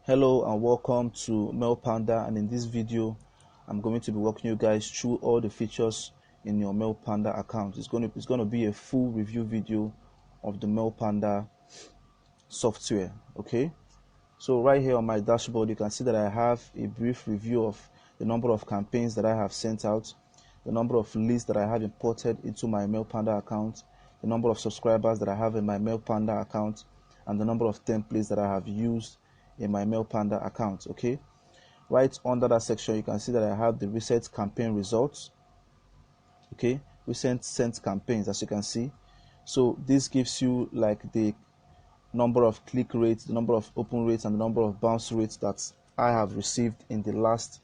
Hello and welcome to MailPanda, and in this video I'm going to be walking you guys through all the features in your MailPanda account. It's going to be a full review video of the MailPanda software. Okay, so right here on my dashboard you can see that I have a brief review of the number of campaigns that I have sent out, the number of lists that I have imported into my MailPanda account, the number of subscribers that I have in my MailPanda account, and the number of templates that I have used in my MailPanda account. Okay, right under that section you can see that I have the recent campaign results. Okay, recent sent campaigns, as you can see. So this gives you like the number of click rates, the number of open rates, and the number of bounce rates that I have received in the last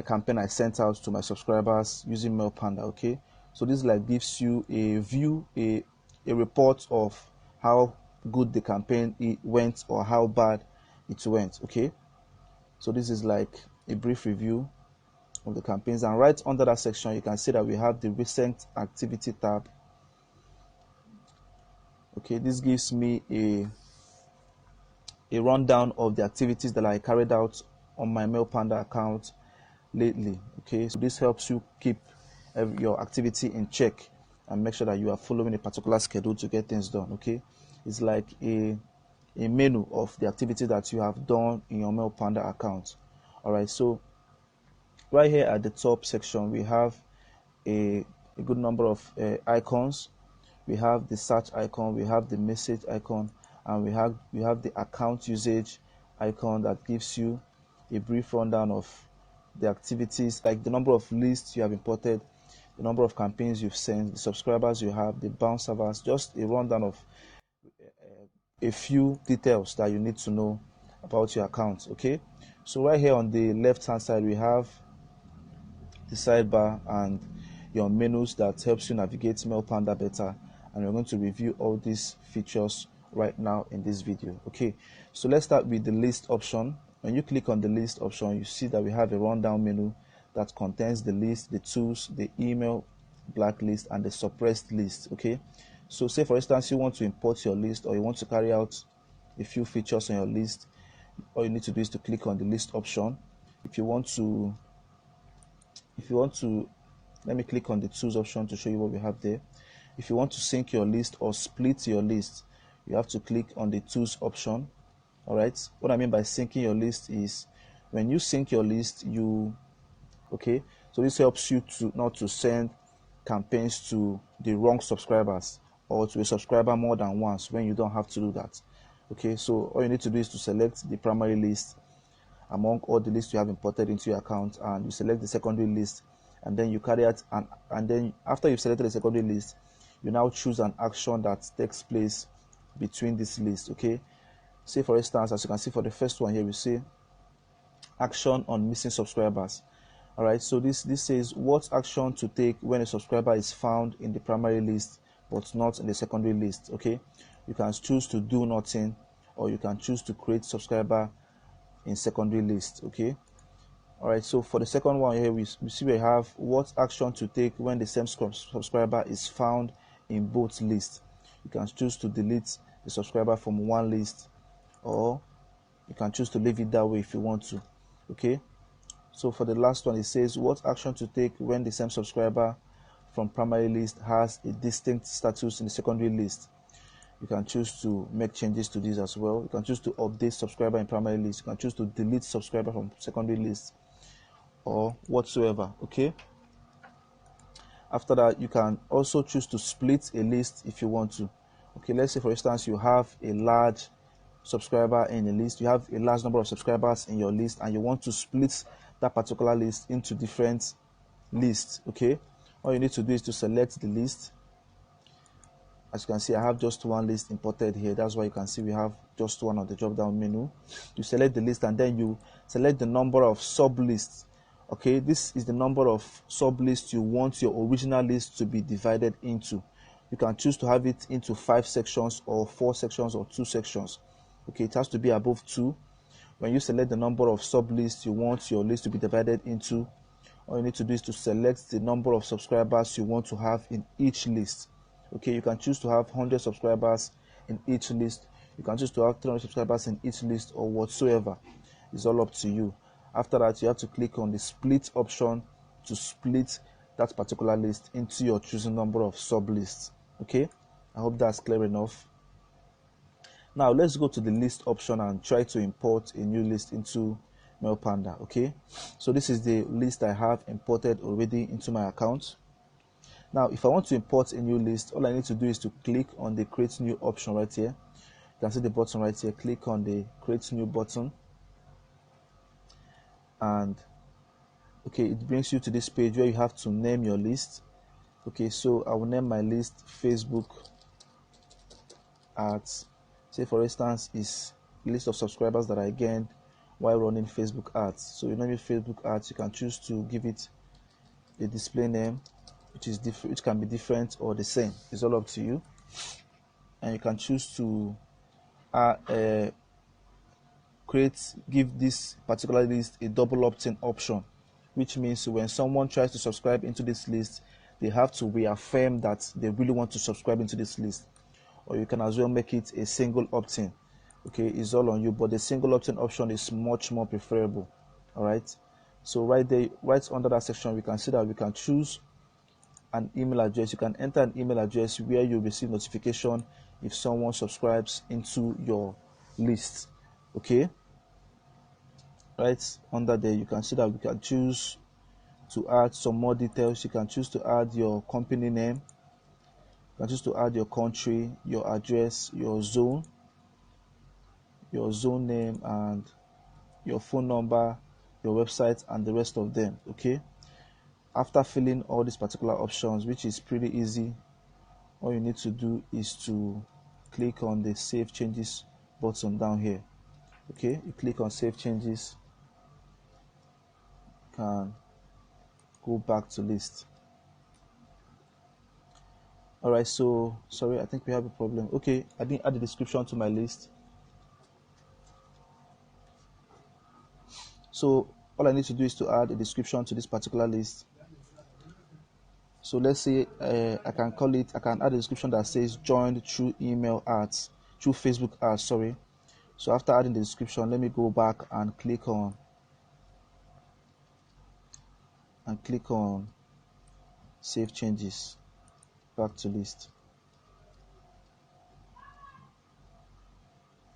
campaign I sent out to my subscribers using MailPanda. Okay, so this like gives you a view, a report of how good the campaign went or how bad it went. Okay, so this is like a brief review of the campaigns, and right under that section you can see that we have the recent activity tab. Okay, this gives me a rundown of the activities that I carried out on my MailPanda account lately. Okay, so this helps you keep your activity in check and make sure that you are following a particular schedule to get things done. Okay, it's like a menu of the activity that you have done in your MailPanda account. All right, so right here at the top section we have a good number of icons. We have the search icon, we have the message icon, and we have the account usage icon that gives you a brief rundown of the activities, like the number of lists you have imported, the number of campaigns you've sent, the subscribers you have, the bounce servers, just a rundown of a few details that you need to know about your account. Okay, so right here on the left hand side we have the sidebar and your menus that helps you navigate MailPanda better, and we're going to review all these features right now in this video. Okay, so let's start with the list option. When you click on the list option, you see that we have a rundown menu that contains the list, the tools, the email blacklist, and the suppressed list. Okay, so say for instance you want to import your list, or you want to carry out a few features on your list. All you need to do is to click on the list option. If you want to let me click on the tools option to show you what we have there. If you want to sync your list or split your list, you have to click on the tools option. All right, what I mean by syncing your list is when you sync your list, so this helps you to not to send campaigns to the wrong subscribers or to a subscriber more than once when you don't have to do that. Okay, so all you need to do is to select the primary list among all the lists you have imported into your account, and you select the secondary list, and then you carry out and then after you've selected the secondary list, you now choose an action that takes place between this list. Okay, say for instance, as you can see for the first one here, we say action on missing subscribers. All right, so this says what action to take when a subscriber is found in the primary list but not in the secondary list. Okay, you can choose to do nothing, or you can choose to create subscriber in secondary list. Okay, all right, so for the second one here, we see we have what action to take when the same subscriber is found in both lists. You can choose to delete the subscriber from one list, or you can choose to leave it that way if you want to. Okay, so for the last one, it says what action to take when the same subscriber from primary list has a distinct status in the secondary list. You can choose to make changes to this as well. You can choose to update subscriber in primary list. You can choose to delete subscriber from secondary list, or whatsoever. Okay, after that you can also choose to split a list if you want to. Okay, let's say for instance you have a large subscriber in a list, you have a large number of subscribers in your list, and you want to split that particular list into different lists. Okay, all you need to do is to select the list. As you can see, I have just one list imported here. That's why you can see we have just one on the drop down menu. You select the list, and then you select the number of sub lists. Okay, this is the number of sub lists you want your original list to be divided into. You can choose to have it into 5 sections or 4 sections or 2 sections. Okay, it has to be above 2. When you select the number of sub lists you want your list to be divided into, all you need to do is to select the number of subscribers you want to have in each list. Okay, you can choose to have 100 subscribers in each list. You can choose to have 300 subscribers in each list or whatsoever. It's all up to you. After that, you have to click on the split option to split that particular list into your chosen number of sub lists. Okay, I hope that's clear enough. Now let's go to the list option and try to import a new list into MailPanda. Okay, so this is the list I have imported already into my account. Now if I want to import a new list, all I need to do is to click on the create new option right here. You can see the button right here. Click on the create new button, and okay, it brings you to this page where you have to name your list. Okay, so I will name my list Facebook ads. Say for instance is list of subscribers that I gained while running Facebook ads. So you name it Facebook ads. You can choose to give it a display name which is different, which can be different or the same. It's all up to you. And you can choose to give this particular list a double opt-in option, which means when someone tries to subscribe into this list, they have to reaffirm that they really want to subscribe into this list. Or you can as well make it a single opt-in. Okay, it's all on you, but the single opt-in option is much more preferable. All right, so right there, right under that section, we can see that we can choose an email address. You can enter an email address where you receive notification if someone subscribes into your list. Okay, right under there, you can see that we can choose to add some more details. You can choose to add your company name. You can choose to add your country, your address, your zone name, and your phone number, your website, and the rest of them. Okay, after filling all these particular options, which is pretty easy, all you need to do is to click on the save changes button down here. Okay, you click on save changes, you can go back to list. All right, so sorry, I think we have a problem. Okay, I didn't add the description to my list. So all I need to do is to add a description to this particular list. So let's say I can add a description that says joined through email ads, through Facebook ads, sorry. So after adding the description, let me go back and click on save changes, back to list.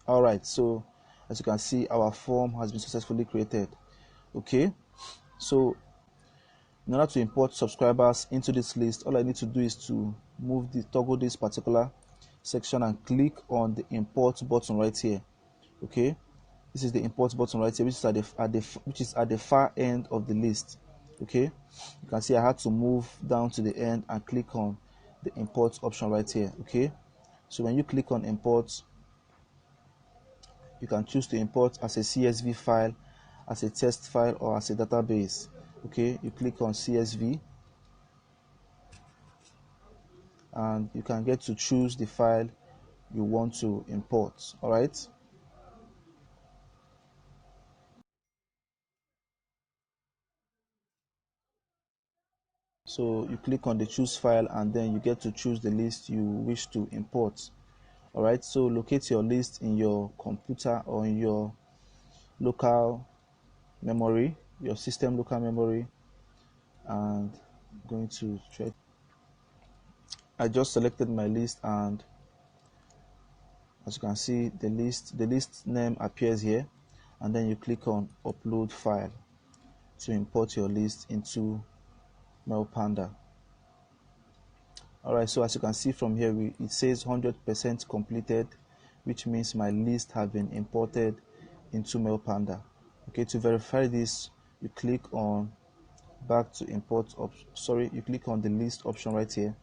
All right, so as you can see, our form has been successfully created. Okay, so in order to import subscribers into this list, all I need to do is to toggle this particular section and click on the import button right here. Okay, this is the import button right here, which is at the far end of the list. Okay, you can see I had to move down to the end and click on the import option right here. Okay, so when you click on import, you can choose to import as a CSV file, as a text file, or as a database. Okay, you click on CSV and you can get to choose the file you want to import. All right, so you click on the choose file and then you get to choose the list you wish to import. All right, so locate your list in your computer or in your local memory, your system local memory, and I'm going to try. I just selected my list, and as you can see, the list name appears here, and then you click on upload file to import your list into MailPanda. All right, so as you can see from here, it says 100% completed, which means my list have been imported into MailPanda. Okay, to verify this, you click on back to import you click on the list option right here.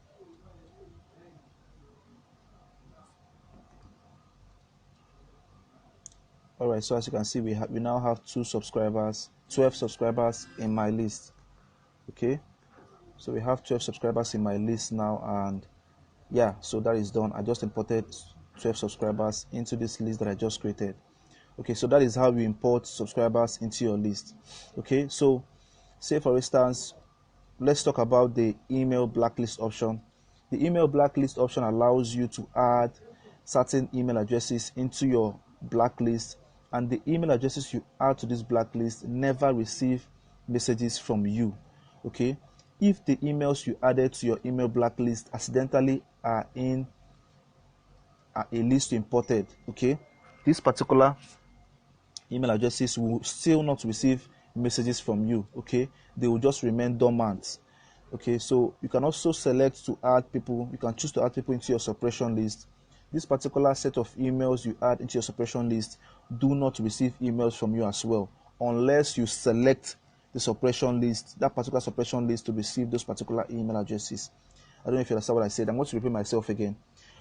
All right, so as you can see, we now have 12 subscribers in my list. Okay, so we have 12 subscribers in my list now, and yeah, so that is done. I just imported 12 subscribers into this list that I just created. Okay, so that is how you import subscribers into your list. Okay, so say for instance, let's talk about the email blacklist option. The email blacklist option allows you to add certain email addresses into your blacklist, and the email addresses you add to this blacklist never receive messages from you. Okay, if the emails you added to your email blacklist accidentally are in a list you imported, okay, this particular email addresses will still not receive messages from you. Okay, they will just remain dormant. Okay, so you can also select to add people. You can choose to add people into your suppression list. This particular set of emails you add into your suppression list do not receive emails from you as well, unless you select the suppression list, that particular suppression list, to receive those particular email addresses. I don't know if you understand what I said. I'm going to repeat myself again.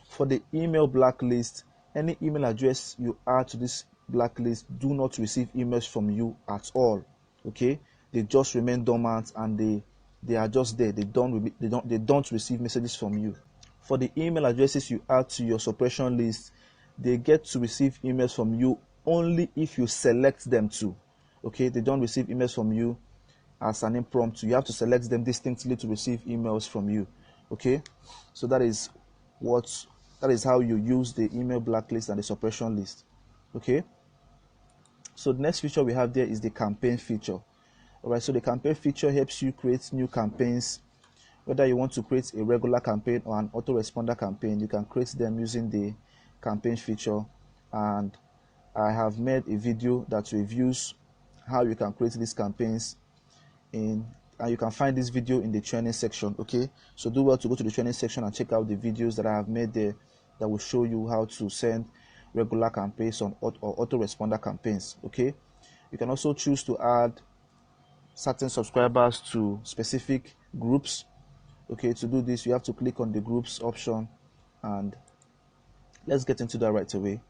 For the email blacklist, any email address you add to this blacklist do not receive emails from you at all. Okay, they just remain dormant, and they are just there. They don't receive messages from you. For the email addresses you add to your suppression list, they get to receive emails from you only if you select them to. Okay, they don't receive emails from you as an impromptu. You have to select them distinctly to receive emails from you. Okay, so that is how you use the email blacklist and the suppression list. Okay, so the next feature we have there is the campaign feature. All right, so the campaign feature helps you create new campaigns. Whether you want to create a regular campaign or an autoresponder campaign, you can create them using the campaign feature. And I have made a video that reviews how you can create these campaigns and you can find this video in the training section. Okay, so do well to go to the training section and check out the videos that I have made there that will show you how to send regular campaigns or autoresponder campaigns. Okay, you can also choose to add certain subscribers to specific groups. Okay, to do this you have to click on the groups option, and let's get into that right away.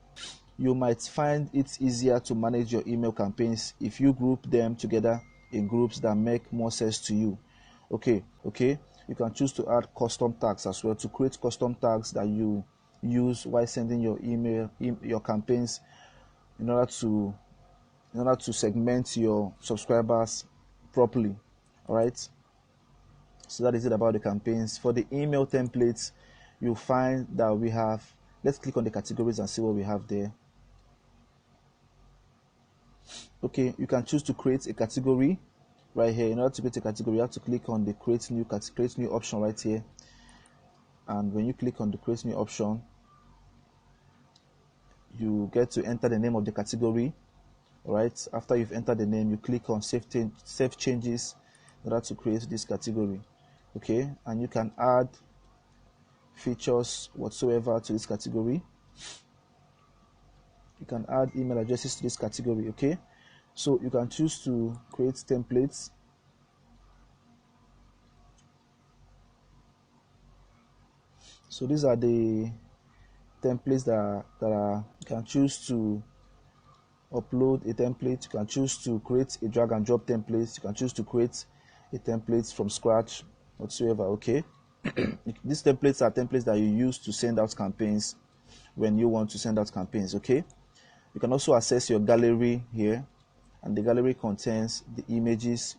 You might find it easier to manage your email campaigns if you group them together in groups that make more sense to you. Okay, you can choose to add custom tags as well to create custom tags that you use while sending your your campaigns in order to segment your subscribers properly. All right, so that is it about the campaigns. For the email templates, you'll find that we have, let's click on the categories and see what we have there. Okay, you can choose to create a category right here. In order to create a category, you have to click on the create new option right here, and when you click on the create new option, you get to enter the name of the category. All right, after you've entered the name, you click on save changes in order to create this category. Okay, and you can add features whatsoever to this category. You can add email addresses to this category. Okay, so you can choose to create templates. So these are the templates that you can choose to upload a template. You can choose to create a drag and drop template. You can choose to create a template from scratch whatsoever. Okay, these templates are templates that you use to send out campaigns when you want to send out campaigns. Okay, you can also access your gallery here, and the gallery contains the images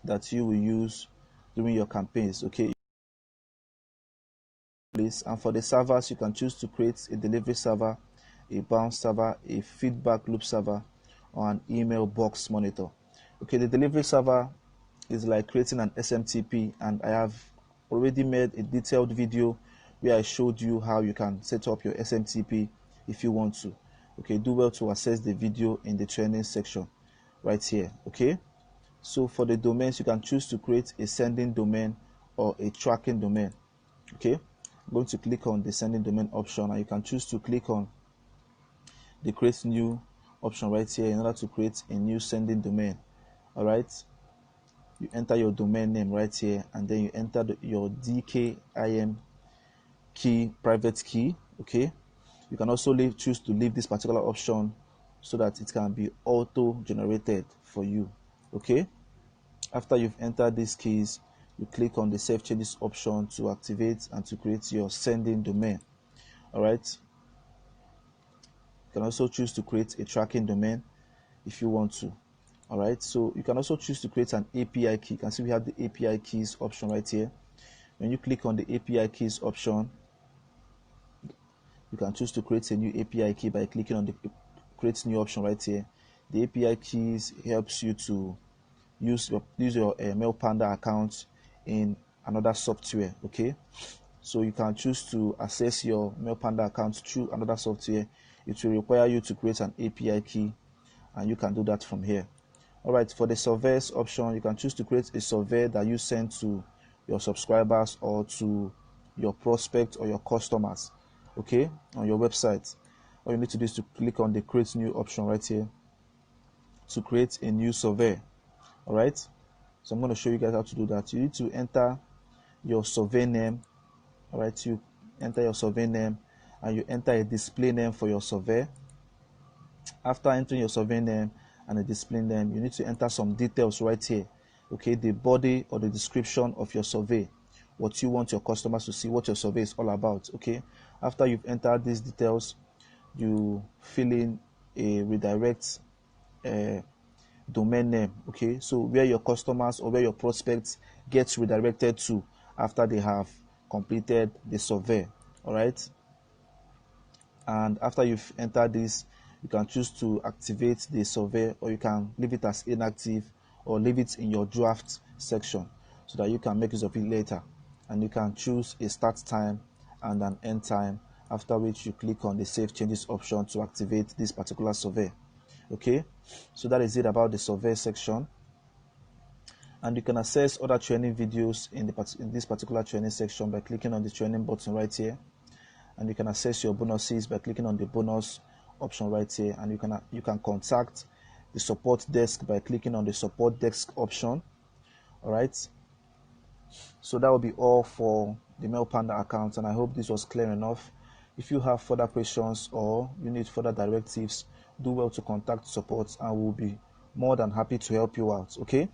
that you will use during your campaigns. Okay, and for the servers, you can choose to create a delivery server, a bounce server, a feedback loop server, or an email box monitor. Okay, the delivery server is like creating an SMTP, and I have already made a detailed video where I showed you how you can set up your SMTP if you want to. Okay, do well to access the video in the training section right here. Okay, so for the domains, you can choose to create a sending domain or a tracking domain. Okay, I'm going to click on the sending domain option, and you can choose to click on the create new option right here in order to create a new sending domain. All right, you enter your domain name right here, and then you enter your DKIM key, private key. Okay, you can also choose to leave this particular option so that it can be auto generated for you. Okay, after you've entered these keys, you click on the save changes option to activate and to create your sending domain. All right, you can also choose to create a tracking domain if you want to. All right, so you can also choose to create an API key. You can see we have the API keys option right here. When you click on the API keys option, you can choose to create a new API key by clicking on the create new option right here. The API keys helps you to use your MailPanda account in another software. Okay, so you can choose to access your MailPanda account through another software. It will require you to create an API key, and you can do that from here. All right, for the surveys option, you can choose to create a survey that you send to your subscribers or to your prospects or your customers, okay, on your website. All you need to do is to click on the create new option right here to create a new survey. All right, so I'm going to show you guys how to do that. You need to enter your survey name. All right, you enter your survey name and you enter a display name for your survey. After entering your survey name and a display name, you need to enter some details right here. Okay, the body or the description of your survey, what you want your customers to see, what your survey is all about. Okay, after you've entered these details, you fill in a redirect domain name. Okay, so where your customers or where your prospects gets redirected to after they have completed the survey. All right, and after you've entered this, you can choose to activate the survey, or you can leave it as inactive or leave it in your draft section so that you can make use of it later. And you can choose a start time and an end time, after which you click on the save changes option to activate this particular survey. Okay, so that is it about the survey section. And you can access other training videos in this particular training section by clicking on the training button right here. And you can access your bonuses by clicking on the bonus option right here, and you can contact the support desk by clicking on the support desk option. All right, so that will be all for the MailPanda account, and I hope this was clear enough. If you have further questions or you need further directives, do well to contact support and we'll be more than happy to help you out. Okay.